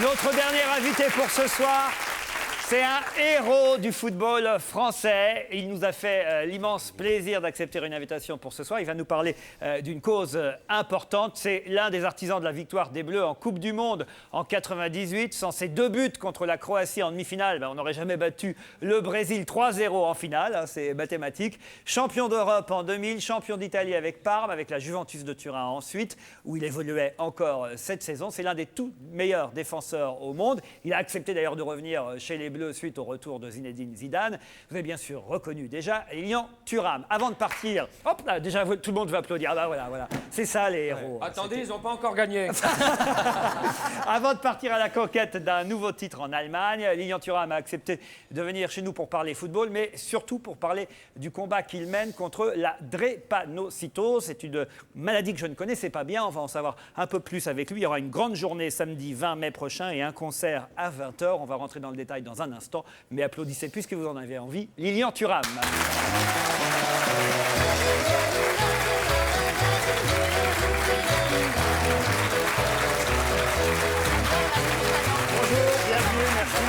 Notre dernier invité pour ce soir, c'est un héros du football français. Il nous a fait l'immense plaisir d'accepter une invitation pour ce soir. Il va nous parler d'une cause importante. C'est l'un des artisans de la victoire des Bleus en Coupe du Monde en 98. Sans ses 2 buts contre la Croatie en demi-finale, on n'aurait jamais battu le Brésil 3-0 en finale. Hein, c'est mathématique. Champion d'Europe en 2000, champion d'Italie avec Parme, avec la Juventus de Turin ensuite, où il évoluait encore cette saison. C'est l'un des tout meilleurs défenseurs au monde. Il a accepté d'ailleurs de revenir chez les Bleus suite au retour de Zinedine Zidane. Vous avez bien sûr reconnu déjà Lilian Thuram. Avant de partir, hop là, déjà tout le monde va applaudir. Ah bah voilà. C'est ça les héros. Attendez, ils n'ont pas encore gagné. Avant de partir à la conquête d'un nouveau titre en Allemagne, Lilian Thuram a accepté de venir chez nous pour parler football, mais surtout pour parler du combat qu'il mène contre la drépanocytose. C'est une maladie que je ne connaissais pas bien. On va en savoir un peu plus avec lui. Il y aura une grande journée samedi 20 mai prochain et un concert à 20h. On va rentrer dans le détail dans un instant, mais applaudissez puisque vous en avez envie. Lilian Thuram. Bonjour, bienvenue, merci.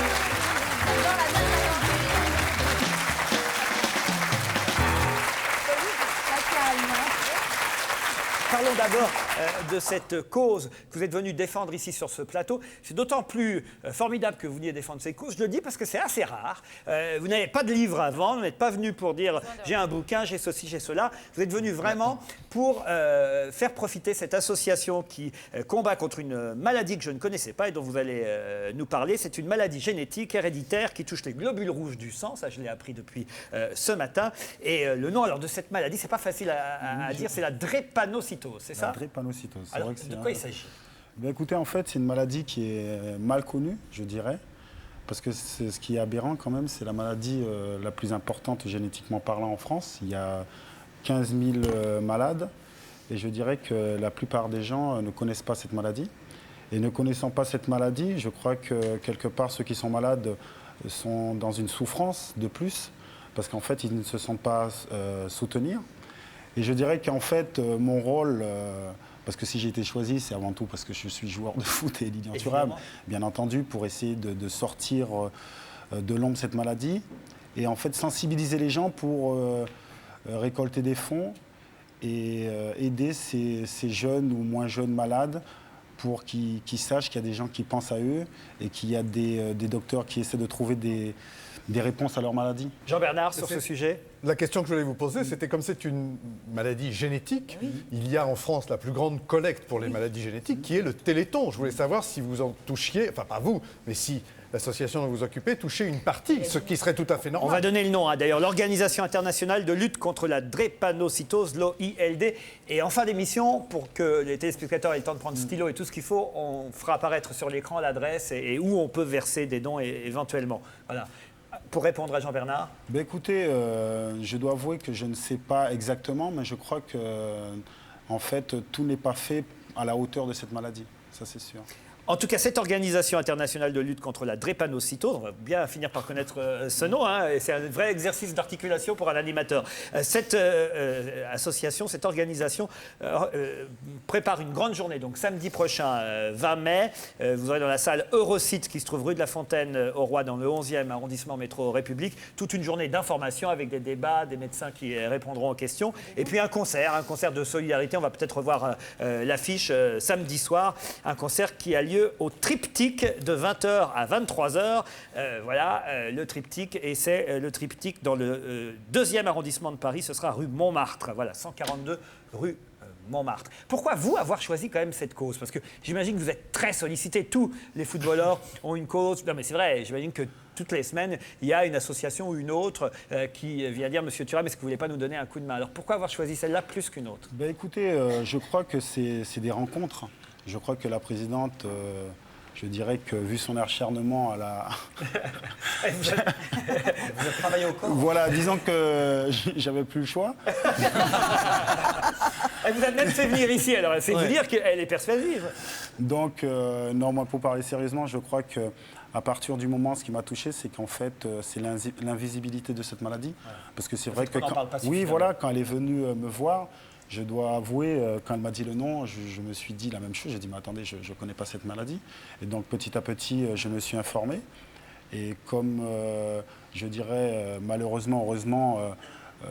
Parlons d'abord de cette cause que vous êtes venu défendre ici sur ce plateau. C'est d'autant plus formidable que vous veniez défendre ces causes. Je le dis parce que c'est assez rare. Vous n'avez pas de livre à vendre, vous n'êtes pas venu pour dire j'ai un bouquin, j'ai ceci, j'ai cela. Vous êtes venu vraiment pour faire profiter cette association qui combat contre une maladie que je ne connaissais pas et dont vous allez nous parler. C'est une maladie génétique héréditaire qui touche les globules rouges du sang. Ça, je l'ai appris depuis ce matin. Et le nom alors, de cette maladie, c'est pas facile à dire, c'est la drépanocytose. C'est ça ? La drépanocytose. Alors, de quoi il s'agit ? Écoutez, en fait, c'est une maladie qui est mal connue, je dirais, parce que ce qui est aberrant quand même, c'est la maladie la plus importante génétiquement parlant en France. Il y a 15 000 malades, et je dirais que la plupart des gens ne connaissent pas cette maladie. Et ne connaissant pas cette maladie, je crois que quelque part, ceux qui sont malades sont dans une souffrance de plus, parce qu'en fait, ils ne se sentent pas soutenir. Et je dirais qu'en fait, mon rôle, parce que si j'ai été choisi, c'est avant tout parce que je suis joueur de foot et Lilian Thuram, bien entendu, pour essayer de sortir de l'ombre cette maladie et en fait sensibiliser les gens pour récolter des fonds et aider ces jeunes ou moins jeunes malades pour qu'ils sachent qu'il y a des gens qui pensent à eux et qu'il y a des docteurs qui essaient de trouver des réponses à leur maladie. Jean-Bernard, sur ce sujet ? La question que je voulais vous poser, c'était comme c'est une maladie génétique, il y a en France la plus grande collecte pour les maladies génétiques, qui est le Téléthon. Je voulais savoir si vous en touchiez, enfin pas vous, mais si l'association dont vous occupez touchait une partie, ce qui serait tout à fait normal. On va donner le nom, d'ailleurs, l'Organisation internationale de lutte contre la drépanocytose, l'OILD. Et en fin d'émission, pour que les téléspectateurs aient le temps de prendre stylo et tout ce qu'il faut, on fera apparaître sur l'écran l'adresse et où on peut verser des dons éventuellement. Voilà. Pour répondre à Jean-Bernard ? Écoutez, je dois avouer que je ne sais pas exactement, mais je crois que, en fait, tout n'est pas fait à la hauteur de cette maladie. Ça, c'est sûr. En tout cas, cette organisation internationale de lutte contre la drépanocytose, on va bien finir par connaître ce nom, hein, et c'est un vrai exercice d'articulation pour un animateur. Cette association, cette organisation prépare une grande journée, donc samedi prochain, 20 mai. Vous aurez dans la salle Eurosite qui se trouve rue de la Fontaine au Roi, dans le 11e arrondissement métro République, toute une journée d'information avec des débats, des médecins qui répondront aux questions, et puis un concert de solidarité. On va peut-être revoir l'affiche samedi soir, un concert qui a lieu au Triptyque de 20h à 23h. Voilà, le Triptyque, et c'est le Triptyque dans le 2e arrondissement de Paris. Ce sera rue Montmartre. Voilà, 142 rue Montmartre. Pourquoi vous avoir choisi quand même cette cause ? Parce que j'imagine que vous êtes très sollicité. Tous les footballeurs ont une cause. Non mais c'est vrai, j'imagine que toutes les semaines, il y a une association ou une autre qui vient dire « Monsieur Thuram, est-ce que vous ne voulez pas nous donner un coup de main ?» Alors pourquoi avoir choisi celle-là plus qu'une autre ? Écoutez, je crois que c'est des rencontres. Je crois que la présidente, je dirais que vu son acharnement à la... Vous avez travaillé au corps ? Voilà, disons que j'avais plus le choix. Elle vous a même fait venir ici, alors c'est vous dire qu'elle est persuasive. Donc, non, moi, pour parler sérieusement, je crois qu'à partir du moment, ce qui m'a touché, c'est qu'en fait, c'est l'invisibilité de cette maladie. Parce que c'est vrai que... Parle pas oui, voilà, quand elle est venue me voir, je dois avouer, quand elle m'a dit le nom, je me suis dit la même chose. J'ai dit, mais attendez, je ne connais pas cette maladie. Et donc, petit à petit, je me suis informé. Et comme, je dirais, malheureusement, heureusement,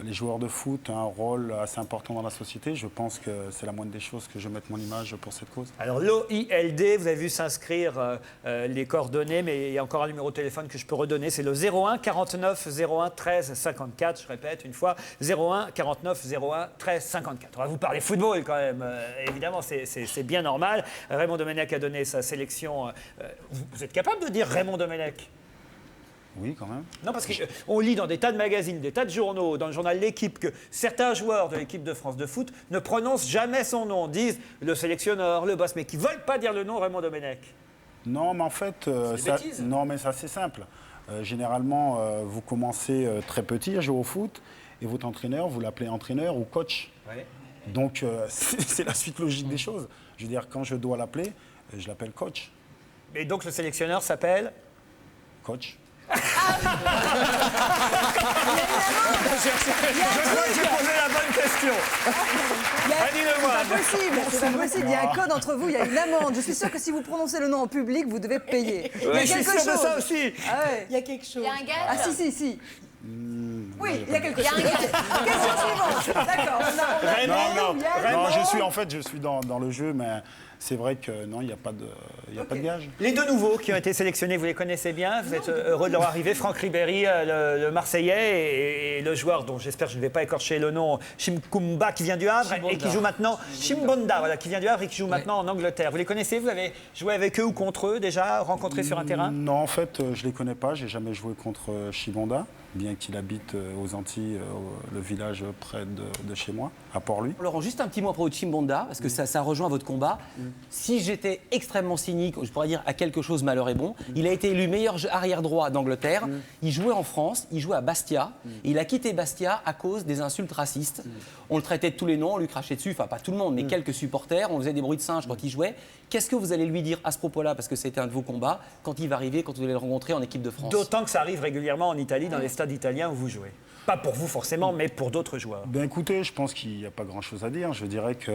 les joueurs de foot ont un rôle assez important dans la société, je pense que c'est la moindre des choses que je mette mon image pour cette cause. Alors l'OILD, vous avez vu s'inscrire les coordonnées, mais il y a encore un numéro de téléphone que je peux redonner, c'est le 01 49 01 13 54, je répète une fois, 01 49 01 13 54. On va vous parler football quand même, évidemment, c'est bien normal. Raymond Domenech a donné sa sélection. Vous êtes capable de dire Raymond Domenech ? Oui, quand même. Non, parce qu'on lit dans des tas de magazines, des tas de journaux, dans le journal L'Équipe, que certains joueurs de l'équipe de France de foot ne prononcent jamais son nom, disent le sélectionneur, le boss, mais qui ne veulent pas dire le nom Raymond Domenech. Non, mais en fait, non, mais c'est assez simple. Généralement, vous commencez très petit à jouer au foot et votre entraîneur, vous l'appelez entraîneur ou coach. Ouais. Donc, c'est la suite logique des choses. Je veux dire, quand je dois l'appeler, je l'appelle coach. Et donc le sélectionneur s'appelle Coach. Je crois que j'ai posé la bonne question. Dis-le-moi. C'est pas possible, il y a un code entre vous, il y a une amende. Je suis sûre que si vous prononcez le nom en public, vous devez payer. Il y a Je suis quelque sûr de chose. ça aussi. Ah ouais, il y a quelque chose. Il y a un gage. Ah si. Oui, il y a quelque chose. Question suivante. D'accord. Non, je suis dans le jeu, mais c'est vrai que non, il n'y a pas de gage. Les deux nouveaux qui ont été sélectionnés, vous les connaissez bien. Vous êtes heureux de leur arrivée. Franck Ribéry, le Marseillais, et le joueur dont j'espère que je ne vais pas écorcher le nom, Chimkumba, qui vient du Havre et qui joue maintenant. Chimbonda, voilà, qui vient du Havre et qui joue maintenant en Angleterre. Vous les connaissez? Vous avez joué avec eux ou contre eux déjà, rencontrés sur un terrain? Non, en fait, je ne les connais pas. J'ai jamais joué contre Chibonda, bien qu'il habite aux Antilles, le village près de chez moi, à Port-Louis. Laurent, juste un petit mot à propos de Chimbonda, parce que ça rejoint votre combat. Si j'étais extrêmement cynique, je pourrais dire à quelque chose malheur est bon, il a été élu meilleur arrière droit d'Angleterre, il jouait en France, il jouait à Bastia, et il a quitté Bastia à cause des insultes racistes. On le traitait de tous les noms, on lui crachait dessus, enfin pas tout le monde, mais quelques supporters, on faisait des bruits de singe quand il jouait. Qu'est-ce que vous allez lui dire à ce propos-là, parce que c'était un de vos combats, quand il va arriver, quand vous allez le rencontrer en équipe de France? D'autant que ça arrive régulièrement en Italie, dans les stades italiens où vous jouez. Pas pour vous forcément, mais pour d'autres joueurs. Ben écoutez, je pense qu'il n'y a pas grand-chose à dire. Je dirais que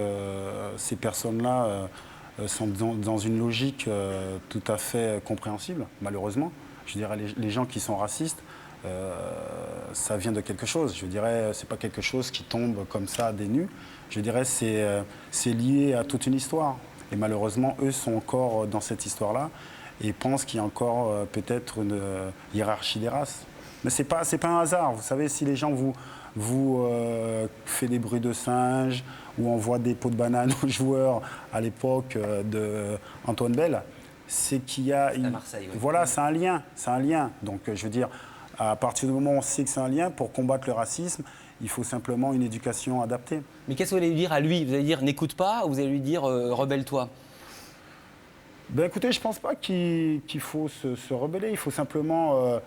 ces personnes-là sont dans une logique tout à fait compréhensible, malheureusement. Je dirais les gens qui sont racistes, ça vient de quelque chose. Je dirais c'est pas quelque chose qui tombe comme ça des nues. Je dirais c'est lié à toute une histoire. Et malheureusement, eux sont encore dans cette histoire-là et pensent qu'il y a encore peut-être une hiérarchie des races. Mais c'est pas un hasard. Vous savez, si les gens vous fait des bruits de singe ou envoient des pots de banane aux joueurs à l'époque de Antoine Bell, c'est qu'il y a... À Marseille, oui. Voilà, c'est un lien. Donc, je veux dire, à partir du moment où on sait que c'est un lien, pour combattre le racisme, il faut simplement une éducation adaptée. Mais qu'est-ce que vous allez lui dire à lui? Vous allez dire n'écoute pas, ou vous allez lui dire rebelle-toi? Ben écoutez, je ne pense pas qu'il faut se rebeller. Il faut simplement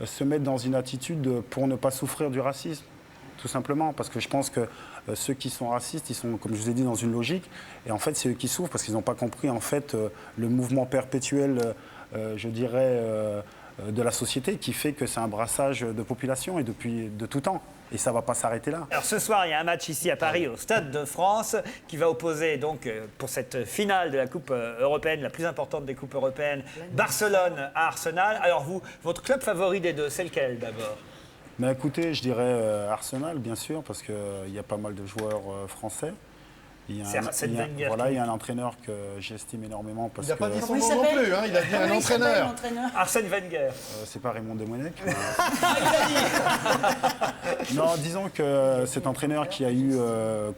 se mettre dans une attitude pour ne pas souffrir du racisme, tout simplement. Parce que je pense que ceux qui sont racistes, ils sont, comme je vous ai dit, dans une logique. Et en fait, c'est eux qui souffrent parce qu'ils n'ont pas compris en fait, le mouvement perpétuel, je dirais, de la société qui fait que c'est un brassage de population et depuis de tout temps. Et ça ne va pas s'arrêter là. Alors ce soir, il y a un match ici à Paris, au Stade de France, qui va opposer donc pour cette finale de la Coupe européenne, la plus importante des Coupes européennes, Barcelone à Arsenal. Alors vous, votre club favori des deux, c'est lequel d'abord? Mais écoutez, je dirais Arsenal, bien sûr, parce qu'il y a pas mal de joueurs français. Il y a un entraîneur que j'estime énormément. Parce il n'a pas dit que son nom non plus, hein, il a dit un entraîneur. Arsène Wenger. C'est pas Raymond Domenech. Mais... non, disons que cet entraîneur qui a eu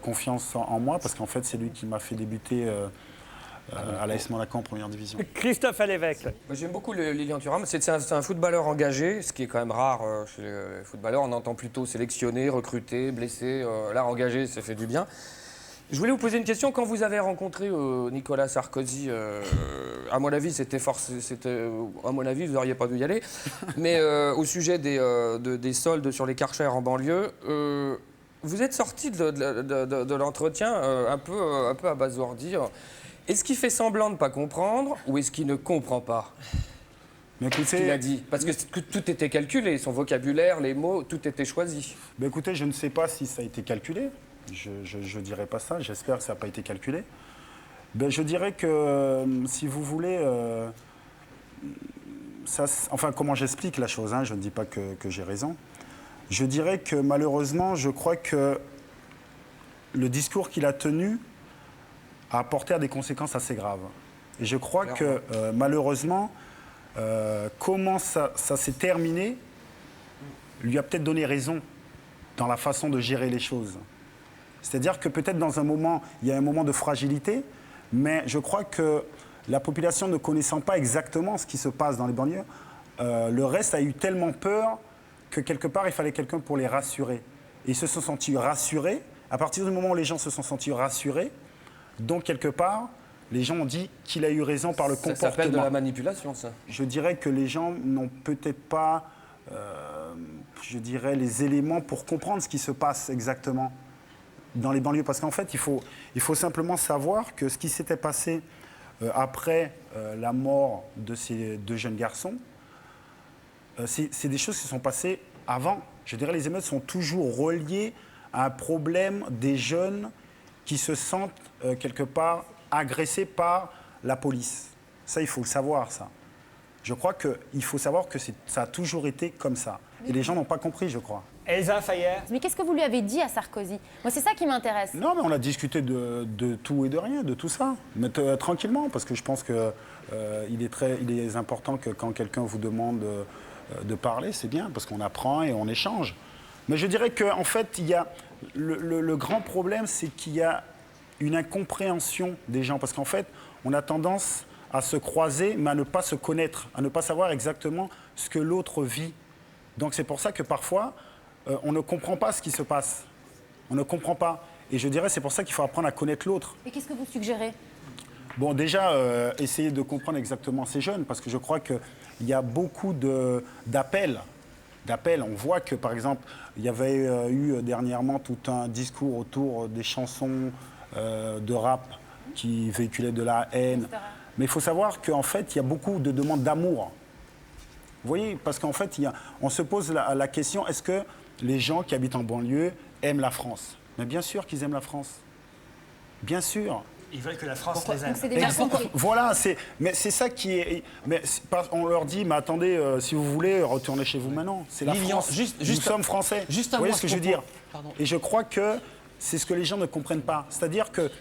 confiance en moi, parce qu'en fait c'est lui qui m'a fait débuter à l'AS Monaco en première division. Christophe Alévêque. J'aime beaucoup Lilian Thuram. C'est un footballeur engagé, ce qui est quand même rare chez les footballeurs. On entend plutôt sélectionné, recruté, blessé. Là, engagé, ça fait du bien. Je voulais vous poser une question. Quand vous avez rencontré Nicolas Sarkozy, à mon avis, à mon avis, vous n'auriez pas dû y aller. Mais au sujet des soldes sur les Karcher en banlieue, vous êtes sorti de l'entretien un peu abasourdi. Est-ce qu'il fait semblant de ne pas comprendre ou est-ce qu'il ne comprend pas ce qu'il a dit? Parce que tout était calculé, son vocabulaire, les mots, tout était choisi. Mais écoutez, je ne sais pas si ça a été calculé. Je ne dirais pas ça. J'espère que ça n'a pas été calculé. Ben, je dirais que, si vous voulez, enfin, comment j'explique la chose, hein, je ne dis pas que j'ai raison. Je dirais que malheureusement, je crois que le discours qu'il a tenu a apporté à des conséquences assez graves. Et je crois que malheureusement, comment ça s'est terminé lui a peut-être donné raison dans la façon de gérer les choses. C'est-à-dire que peut-être dans un moment, il y a un moment de fragilité, mais je crois que la population ne connaissant pas exactement ce qui se passe dans les banlieues, le reste a eu tellement peur que quelque part, il fallait quelqu'un pour les rassurer. Et ils se sont sentis rassurés. À partir du moment où les gens se sont sentis rassurés, donc quelque part, les gens ont dit qu'il a eu raison par le comportement. Ça s'appelle de la manipulation, ça. Je dirais que les gens n'ont peut-être pas, je dirais, les éléments pour comprendre ce qui se passe exactement dans les banlieues. Parce qu'en fait, il faut simplement savoir que ce qui s'était passé après la mort de ces 2 jeunes garçons, c'est des choses qui sont passées avant. Je dirais les émeutes sont toujours reliées à un problème des jeunes qui se sentent quelque part agressés par la police. Ça, il faut le savoir, ça. Je crois qu'il faut savoir que ça a toujours été comme ça. Et les gens n'ont pas compris, je crois. Elsa Fayer. Mais qu'est-ce que vous lui avez dit à Sarkozy? Moi, c'est ça qui m'intéresse. Non, mais on a discuté de tout et de rien, de tout ça. Mais tranquillement, parce que je pense qu'il est important que quand quelqu'un vous demande de parler, c'est bien, parce qu'on apprend et on échange. Mais je dirais qu'en fait, il y a le grand problème, c'est qu'il y a une incompréhension des gens. Parce qu'en fait, on a tendance à se croiser, mais à ne pas se connaître, à ne pas savoir exactement ce que l'autre vit. Donc c'est pour ça que parfois, on ne comprend pas ce qui se passe. On ne comprend pas. Et je dirais, c'est pour ça qu'il faut apprendre à connaître l'autre. Et qu'est-ce que vous suggérez? Bon, déjà, essayer de comprendre exactement ces jeunes, parce que je crois qu'il y a beaucoup d'appels. On voit que, par exemple, il y avait eu dernièrement tout un discours autour des chansons de rap qui véhiculaient de la haine. Mais il faut savoir qu'en fait, il y a beaucoup de demandes d'amour. Vous voyez, parce qu'en fait, on se pose la question, est-ce que les gens qui habitent en banlieue aiment la France? Mais bien sûr qu'ils aiment la France. Bien sûr. Ils veulent que la France les aime. Donc c'est déjà compris. Voilà, mais c'est ça qui est... on leur dit, mais attendez, si vous voulez, retournez chez vous maintenant. C'est la Lilian, France. juste Nous sommes français. juste un vous voyez mot ce que à je veux ce dire? propos. Pardon. Et je crois que c'est ce que les gens ne comprennent pas. C'est-à-dire que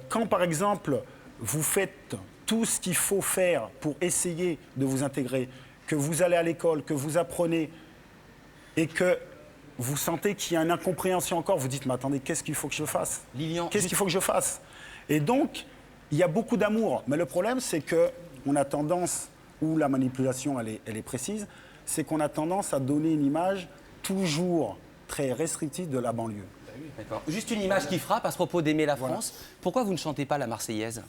quand, par exemple, vous faites tout ce qu'il faut faire pour essayer de vous intégrer, que vous allez à l'école, que vous apprenez, et que vous sentez qu'il y a une incompréhension encore, vous dites, mais attendez, qu'est-ce qu'il faut que je fasse? Lilian, Qu'est-ce qu'il faut que je fasse? Et donc, il y a beaucoup d'amour. Mais le problème, c'est qu'on a tendance, où la manipulation, elle est précise, c'est qu'on a tendance à donner une image toujours très restrictive de la banlieue. D'accord. Juste une image qui frappe à ce propos d'aimer la France. Pourquoi vous ne chantez pas la Marseillaise?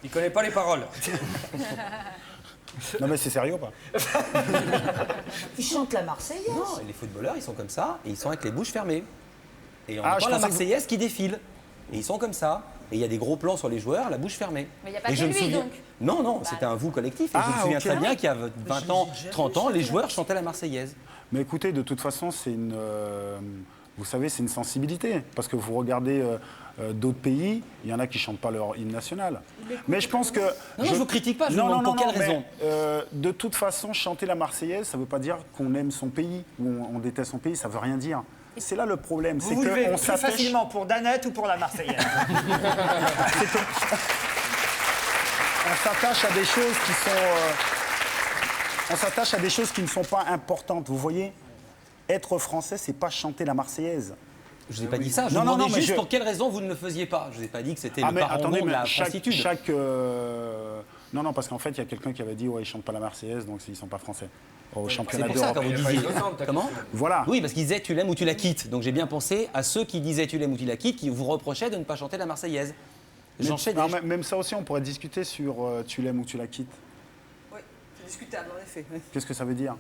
Il connaît pas les paroles. Non mais c'est sérieux ou pas? Il chante la Marseillaise. Non, et les footballeurs, ils sont comme ça, et ils sont avec les bouches fermées. Et on Ah, entend je la pensais que Marseillaise qui défile. Et ils sont comme ça. Et il y a des gros plans sur les joueurs, la bouche fermée. Mais il n'y a pas Et que je me lui, souviens... donc. Non, c'était un vous collectif. Et je me Ah, souviens ok. très bien qu'il y a 20 ans, 30 ans, les joueurs chantaient la Marseillaise. Mais écoutez, de toute façon, c'est une... vous savez, c'est une sensibilité. Parce que vous regardez d'autres pays, il y en a qui ne chantent pas leur hymne national. Mais je pense que... Non, je ne vous critique pas, je vous demande pour quelle raison. mais, de toute façon, chanter la Marseillaise, ça ne veut pas dire qu'on aime son pays ou on déteste son pays, ça ne veut rien dire. C'est là le problème, Vous c'est vous levez qu'on plus s'attache... facilement pour Danette ou pour la Marseillaise? On s'attache à des choses qui sont... on s'attache à des choses qui ne sont pas importantes, vous voyez? Être français, c'est pas chanter la Marseillaise. Je vous ai pas dit ça, je Non, vous non, demandais non, mais juste je- pour quelle raison vous ne le faisiez pas. Je vous ai pas dit que c'était le mais parangon de la chaque... francitude. Non, parce qu'en fait, il y a quelqu'un qui avait dit, ouais, ils chantent pas la Marseillaise, donc ils ne sont pas français. Au C'est championnat pour ça d'Europe. quand vous disiez... Comment? Voilà. Oui, parce qu'ils disaient tu l'aimes ou tu la quittes. Donc j'ai bien pensé à ceux qui disaient tu l'aimes ou tu la quittes, qui vous reprochaient de ne pas chanter la Marseillaise. J'enchaîne. Non, même ça aussi, on pourrait discuter sur tu l'aimes ou tu la quittes. Oui, c'est discutable en effet. Qu'est-ce que ça veut dire?